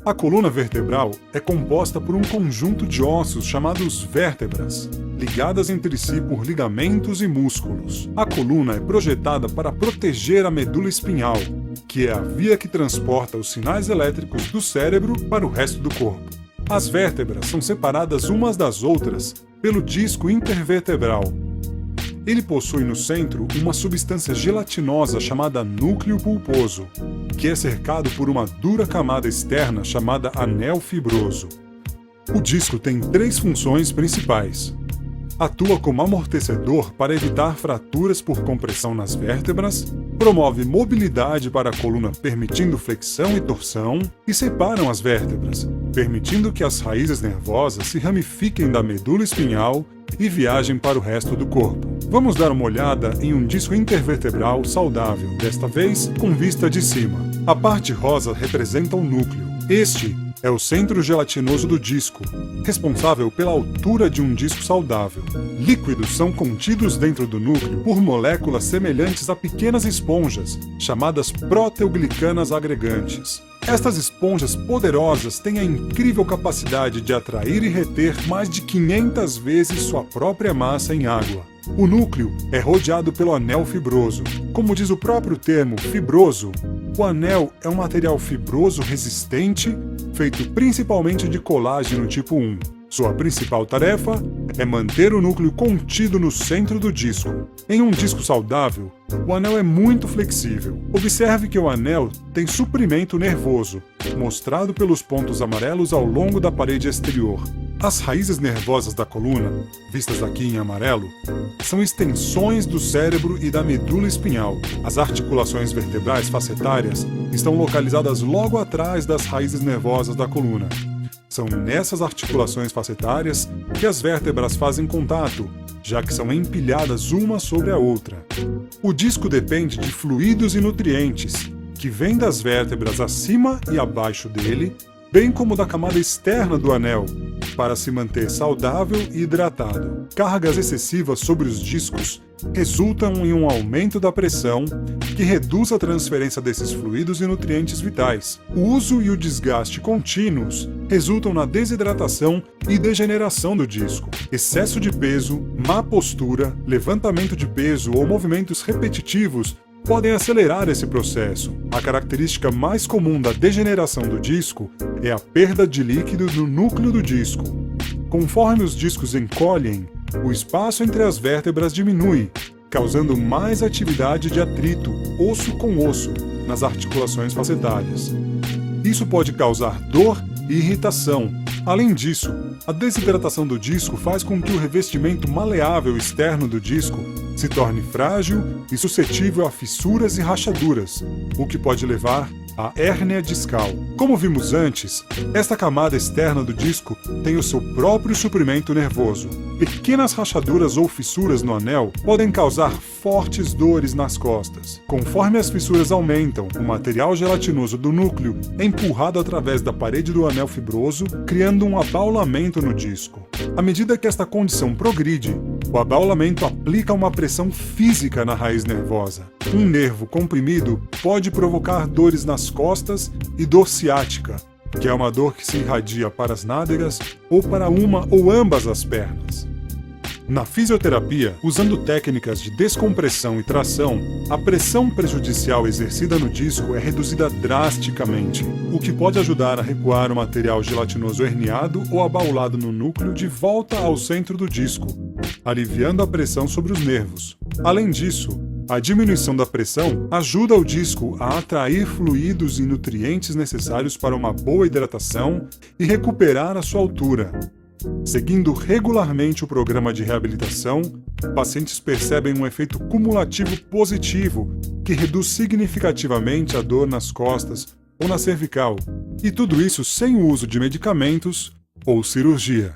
A coluna vertebral é composta por um conjunto de ossos chamados vértebras, ligadas entre si por ligamentos e músculos. A coluna é projetada para proteger a medula espinhal, que é a via que transporta os sinais elétricos do cérebro para o resto do corpo. As vértebras são separadas umas das outras pelo disco intervertebral. Ele possui no centro uma substância gelatinosa chamada núcleo pulposo, que é cercado por uma dura camada externa chamada anel fibroso. O disco tem 3 funções principais. Atua como amortecedor para evitar fraturas por compressão nas vértebras, promove mobilidade para a coluna permitindo flexão e torção, e separam as vértebras, permitindo que as raízes nervosas se ramifiquem da medula espinhal e viajem para o resto do corpo. Vamos dar uma olhada em um disco intervertebral saudável, desta vez com vista de cima. A parte rosa representa o núcleo. Este é o centro gelatinoso do disco, responsável pela altura de um disco saudável. Líquidos são contidos dentro do núcleo por moléculas semelhantes a pequenas esponjas, chamadas proteoglicanas agregantes. Estas esponjas poderosas têm a incrível capacidade de atrair e reter mais de 500 vezes sua própria massa em água. O núcleo é rodeado pelo anel fibroso. Como diz o próprio termo fibroso, o anel é um material fibroso resistente, feito principalmente de colágeno tipo 1. Sua principal tarefa é manter o núcleo contido no centro do disco. Em um disco saudável, o anel é muito flexível. Observe que o anel tem suprimento nervoso, mostrado pelos pontos amarelos ao longo da parede exterior. As raízes nervosas da coluna, vistas aqui em amarelo, são extensões do cérebro e da medula espinhal. As articulações vertebrais facetárias estão localizadas logo atrás das raízes nervosas da coluna. São nessas articulações facetárias que as vértebras fazem contato, já que são empilhadas uma sobre a outra. O disco depende de fluidos e nutrientes, que vêm das vértebras acima e abaixo dele, bem como da camada externa do anel, para se manter saudável e hidratado. Cargas excessivas sobre os discos resultam em um aumento da pressão, que reduz a transferência desses fluidos e nutrientes vitais. O uso e o desgaste contínuos resultam na desidratação e degeneração do disco. Excesso de peso, má postura, levantamento de peso ou movimentos repetitivos podem acelerar esse processo. A característica mais comum da degeneração do disco é a perda de líquido no núcleo do disco. Conforme os discos encolhem, o espaço entre as vértebras diminui, causando mais atividade de atrito, osso com osso, nas articulações facetárias. Isso pode causar dor e irritação. Além disso, a desidratação do disco faz com que o revestimento maleável externo do disco se torne frágil e suscetível a fissuras e rachaduras, o que pode levar à hérnia discal. Como vimos antes, esta camada externa do disco tem o seu próprio suprimento nervoso. Pequenas rachaduras ou fissuras no anel podem causar fortes dores nas costas. Conforme as fissuras aumentam, o material gelatinoso do núcleo é empurrado através da parede do anel fibroso, criando um abaulamento no disco. À medida que esta condição progride, o abaulamento aplica uma pressão física na raiz nervosa. Um nervo comprimido pode provocar dores nas costas e dor ciática, que é uma dor que se irradia para as nádegas ou para uma ou ambas as pernas. Na fisioterapia, usando técnicas de descompressão e tração, a pressão prejudicial exercida no disco é reduzida drasticamente, o que pode ajudar a recuar o material gelatinoso herniado ou abaulado no núcleo de volta ao centro do disco, aliviando a pressão sobre os nervos. Além disso, a diminuição da pressão ajuda o disco a atrair fluidos e nutrientes necessários para uma boa hidratação e recuperar a sua altura. Seguindo regularmente o programa de reabilitação, pacientes percebem um efeito cumulativo positivo que reduz significativamente a dor nas costas ou na cervical, e tudo isso sem o uso de medicamentos ou cirurgia.